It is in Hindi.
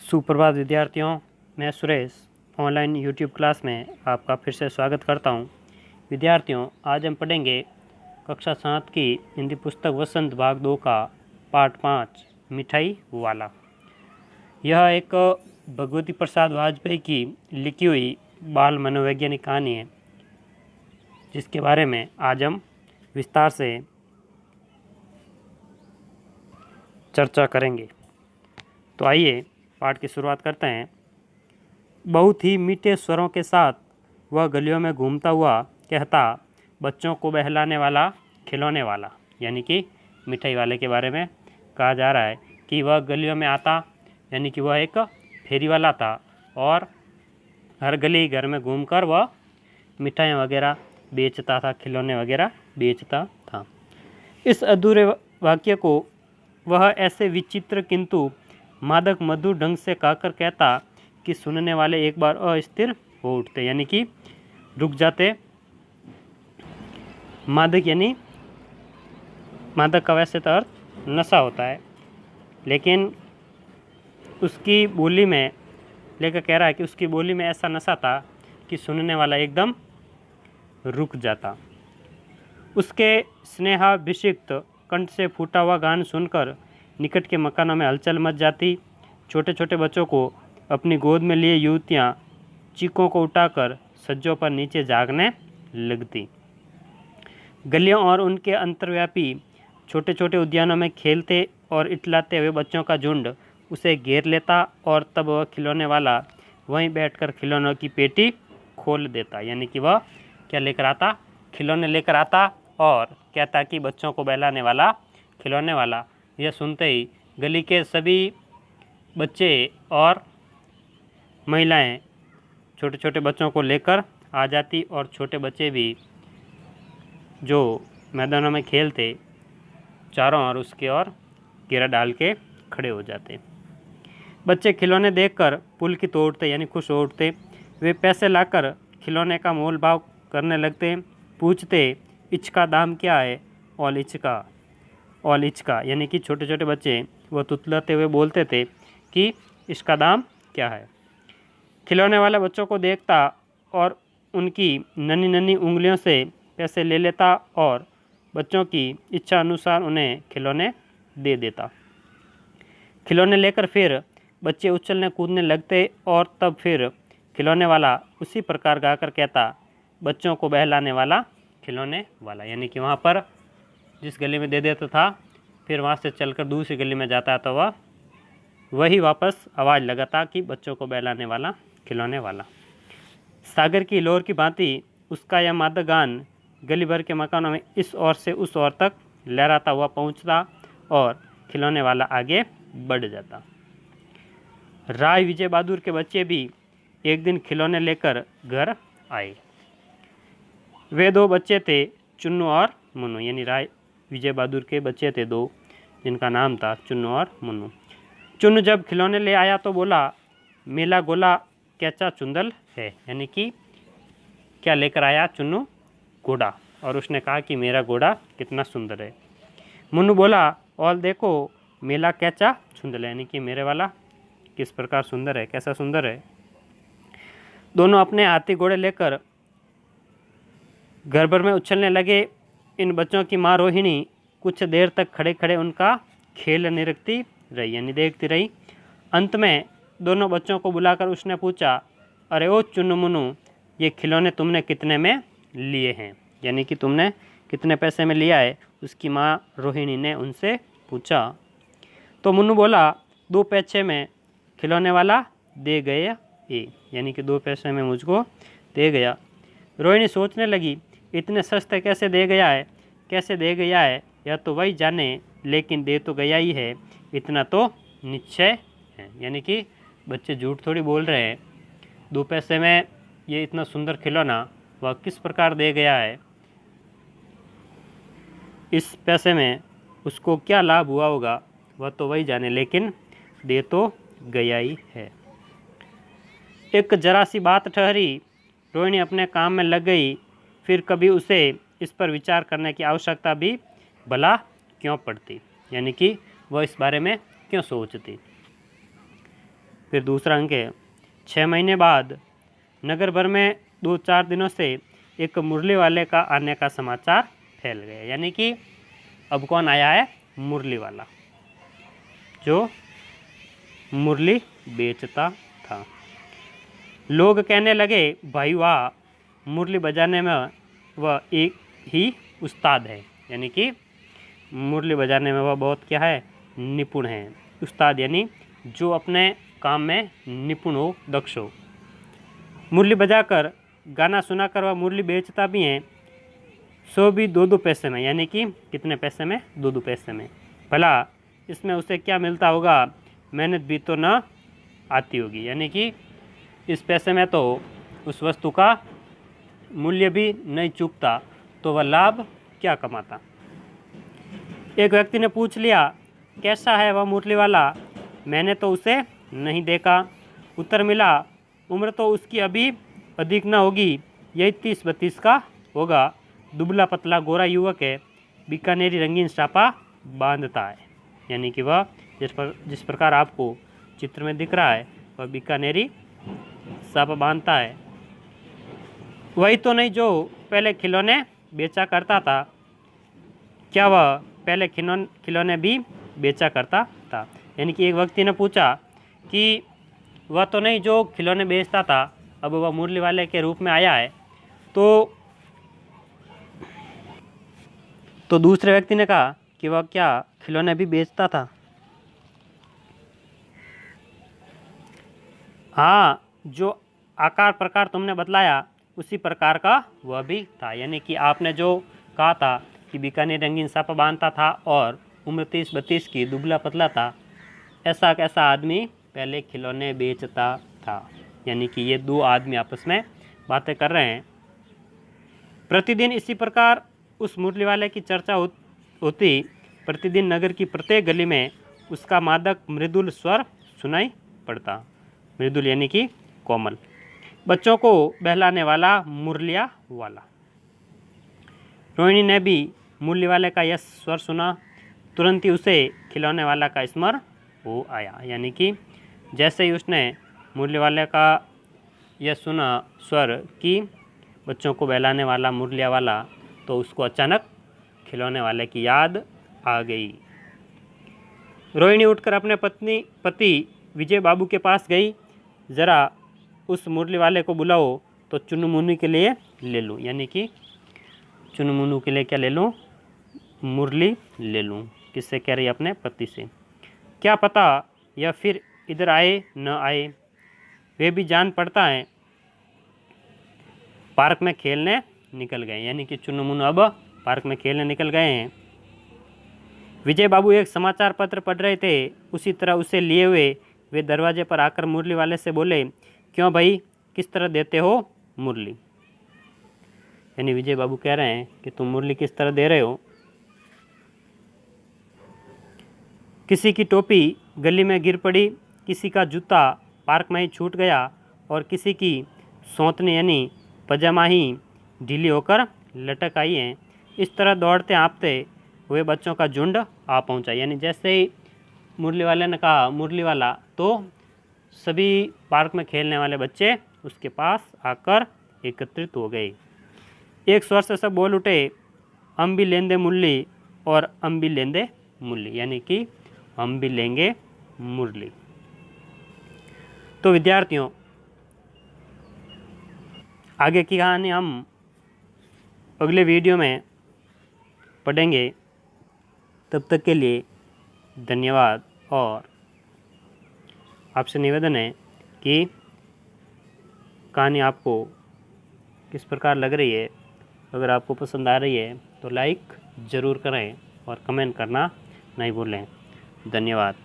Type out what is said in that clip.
सुप्रभात विद्यार्थियों, मैं सुरेश ऑनलाइन यूट्यूब क्लास में आपका फिर से स्वागत करता हूं। विद्यार्थियों, आज हम पढ़ेंगे कक्षा 7 की हिंदी पुस्तक वसंत भाग 2 का पाठ 5 मिठाई वाला। यह एक भगवती प्रसाद वाजपेयी की लिखी हुई बाल मनोवैज्ञानिक कहानी है, जिसके बारे में आज हम विस्तार से चर्चा करेंगे। तो आइए पाठ की शुरुआत करते हैं। बहुत ही मीठे स्वरों के साथ वह गलियों में घूमता हुआ कहता, बच्चों को बहलाने वाला खिलौने वाला, यानी कि मिठाई वाले के बारे में कहा जा रहा है कि वह गलियों में आता, यानी कि वह एक फेरी वाला था और हर गली घर में घूमकर वह मिठाइयाँ वगैरह बेचता था, खिलौने वगैरह बेचता था। इस अधूरे वाक्य को वह ऐसे विचित्र किंतु मादक मधुर ढंग से कहकर कहता कि सुनने वाले एक बार अस्थिर हो उठते, यानी कि रुक जाते। मादक यानी मादक का वैसे तो अर्थ नशा होता है, लेकिन उसकी बोली में लेकर कह रहा है कि उसकी बोली में ऐसा नशा था कि सुनने वाला एकदम रुक जाता। उसके स्नेहाभिषिक्त कंठ से फूटा हुआ गान सुनकर निकट के मकानों में हलचल मच जाती। छोटे छोटे बच्चों को अपनी गोद में लिए युवतियाँ चीखों को उठाकर सज्जों पर नीचे जागने लगती। गलियों और उनके अंतर्व्यापी छोटे छोटे उद्यानों में खेलते और इटलाते हुए बच्चों का झुंड उसे घेर लेता और तब वह खिलौने वाला वहीं बैठकर खिलौनों की पेटी खोल देता, यानी कि वह क्या लेकर आता, खिलौने लेकर आता और कहता कि बच्चों को बहलाने वाला खिलौने वाला। यह सुनते ही गली के सभी बच्चे और महिलाएं छोटे छोटे बच्चों को लेकर आ जाती और छोटे बच्चे भी जो मैदानों में खेलते चारों ओर उसके ओर घेरा डाल के खड़े हो जाते। बच्चे खिलौने देखकर पुलकित हो उठते, यानी खुश हो उठते। वे पैसे लाकर खिलौने का मोल भाव करने लगते। पूछते, इचका दाम क्या है? ऑल इचका, यानी कि छोटे छोटे बच्चे वो तुतलाते हुए बोलते थे कि इसका दाम क्या है। खिलौने वाले बच्चों को देखता और उनकी नन्ही नन्ही उंगलियों से पैसे ले लेता और बच्चों की इच्छा अनुसार उन्हें खिलौने दे देता। खिलौने लेकर फिर बच्चे उछलने कूदने लगते और तब फिर खिलौने वाला उसी प्रकार गाकर कहता, बच्चों को बहलाने वाला खिलौने वाला, यानी कि वहाँ पर जिस गली में दे देता था फिर वहाँ से चलकर दूसरी गली में जाता तो वह वही वापस आवाज़ लगाता कि बच्चों को बहलाने वाला खिलौने वाला। सागर की लोर की भांति उसका यह मादक गान गली भर के मकानों में इस ओर से उस ओर तक लहराता हुआ पहुंचता और खिलौने वाला आगे बढ़ जाता। राय विजय बहादुर के बच्चे भी एक दिन खिलौने लेकर घर आए। वे दो बच्चे थे, चुन्नू और मुन्नू, यानी राय विजय बहादुर के बच्चे थे दो, जिनका नाम था चुन्नू और मुन्नू। चुन्नू जब खिलौने ले आया तो बोला, मेला गोला कैचा चुंदल है, यानी कि क्या लेकर आया चुन्नू? घोड़ा, और उसने कहा कि मेरा घोड़ा कितना सुंदर है। मुन्नू बोला, और देखो मेला कैचा चुंदल है, यानी कि मेरे वाला किस प्रकार सुंदर है, कैसा सुंदर है। दोनों अपने हाथी घोड़े लेकर घर भर में उछलने लगे। इन बच्चों की माँ रोहिणी कुछ देर तक खड़े खड़े उनका खेल निरखती रही, यानी देखती रही। अंत में दोनों बच्चों को बुलाकर उसने पूछा, अरे ओ चुन्नू मुन्नू, ये खिलौने तुमने कितने में लिए हैं, यानी कि तुमने कितने पैसे में लिया है? उसकी माँ रोहिणी ने उनसे पूछा। तो मुन्नू बोला, 2 पैसे में खिलौने वाला दे गए ये, यानी कि 2 पैसे में मुझको दे गया। रोहिणी सोचने लगी, इतने सस्ते कैसे दे गया है, यह तो वही जाने, लेकिन दे तो गया ही है, इतना तो निश्चय है। यानी कि बच्चे झूठ थोड़ी बोल रहे हैं। 2 पैसे में ये इतना सुंदर खिलौना वह किस प्रकार दे गया है, इस पैसे में उसको क्या लाभ हुआ होगा, वह तो वही जाने, लेकिन दे तो गया ही है। एक जरा सी बात ठहरी, रोहिणी अपने काम में लग गई। फिर कभी उसे इस पर विचार करने की आवश्यकता भी भला क्यों पड़ती, यानी कि वह इस बारे में क्यों सोचती। फिर दूसरा अंक है 6 महीने बाद नगर भर में 2-4 दिनों से एक मुरली वाले का आने का समाचार फैल गया। यानी कि अब कौन आया है? मुरली वाला, जो मुरली बेचता था। लोग कहने लगे, भाई वाह, मुरली बजाने में वह एक ही उस्ताद है। यानी कि मुरली बजाने में वह बहुत क्या है? निपुण है। उस्ताद यानी जो अपने काम में निपुण हो, दक्ष हो। मुरली बजाकर गाना सुनाकर वह मुरली बेचता भी है, सो भी 2-2 पैसे में। यानी कि कितने पैसे में? 2-2 पैसे में। भला इसमें उसे क्या मिलता होगा? मेहनत भी तो न आती होगी। यानी कि इस पैसे में तो उस वस्तु का मूल्य भी नहीं चूकता, तो वह लाभ क्या कमाता। एक व्यक्ति ने पूछ लिया, कैसा है वह मुरली वाला? मैंने तो उसे नहीं देखा। उत्तर मिला, उम्र तो उसकी अभी अधिक न होगी, यही 30-32 का होगा। दुबला पतला गोरा युवक है, बीकानेरी रंगीन साफा बांधता है। यानी कि वह जिस प्रकार आपको चित्र में दिख रहा है, वह बीकानेरी साफा बांधता है। वही तो नहीं जो पहले खिलौने बेचा करता था। क्या वह पहले खिलौने भी बेचा करता था? यानी कि एक व्यक्ति ने पूछा कि वह तो नहीं जो खिलौने बेचता था, अब वह मुरली वाले के रूप में आया है। तो दूसरे व्यक्ति ने कहा कि वह क्या खिलौने भी बेचता था? हाँ, जो आकार प्रकार तुमने बतलाया उसी प्रकार का वह भी था। यानी कि आपने जो कहा था कि बीकानेर रंगीन साफा बांधता था और उम्र 30-32 की, दुबला पतला था, ऐसा कैसा आदमी पहले खिलौने बेचता था। यानी कि ये 2 आदमी आपस में बातें कर रहे हैं। प्रतिदिन इसी प्रकार उस मुरली वाले की चर्चा होती। प्रतिदिन नगर की प्रत्येक गली में उसका मादक मृदुल स्वर सुनाई पड़ता। मृदुल यानी कि कोमल, बच्चों को बहलाने वाला मुरलिया वाला। रोहिणी ने भी मुरली वाले का यह स्वर सुना, तुरंत ही उसे खिलौने वाला का स्मरण हो आया। यानी कि जैसे ही उसने मुरली वाले का यह सुना स्वर कि बच्चों को बहलाने वाला मुरलिया वाला, तो उसको अचानक खिलौने वाले की याद आ गई। रोहिणी उठकर अपने पति विजय बाबू के पास गई। ज़रा उस मुरली वाले को बुलाओ तो चुन्नू मुन्नू के लिए ले लूँ। यानी कि चुन्नू मुन्नू के लिए क्या ले लूँ? मुरली ले लूँ। किससे कह रही है? अपने पति से। क्या पता यह फिर इधर आए न आए, वे भी जान पड़ता है। पार्क में खेलने निकल गए। यानी कि चुन्नू मुन्नू अब पार्क में खेलने निकल गए हैं। विजय बाबू एक समाचार पत्र पढ़ रहे थे। उसी तरह उसे लिए हुए वे दरवाजे पर आकर मुरली वाले से बोले, क्यों भाई, किस तरह देते हो मुरली? यानी विजय बाबू कह रहे हैं कि तुम मुरली किस तरह दे रहे हो? किसी की टोपी गली में गिर पड़ी, किसी का जूता पार्क में ही छूट गया और किसी की सौतनी यानी पजामा ही ढीली होकर लटक आई है। इस तरह दौड़ते हाँफते हुए बच्चों का झुंड आ पहुंचा। यानी जैसे ही मुरली वाले ने कहा मुरली वाला, तो सभी पार्क में खेलने वाले बच्चे उसके पास आकर एकत्रित हो गए। एक स्वर से सब बोल उठे, हम भी लेंदे मुरली और हम भी लेंदे मुरली। यानी कि हम भी लेंगे मुरली। तो विद्यार्थियों, आगे की कहानी हम अगले वीडियो में पढ़ेंगे। तब तक के लिए धन्यवाद। और आपसे निवेदन है कि कहानी आपको किस प्रकार लग रही है। अगर आपको पसंद आ रही है तो लाइक ज़रूर करें और कमेंट करना नहीं भूलें। धन्यवाद।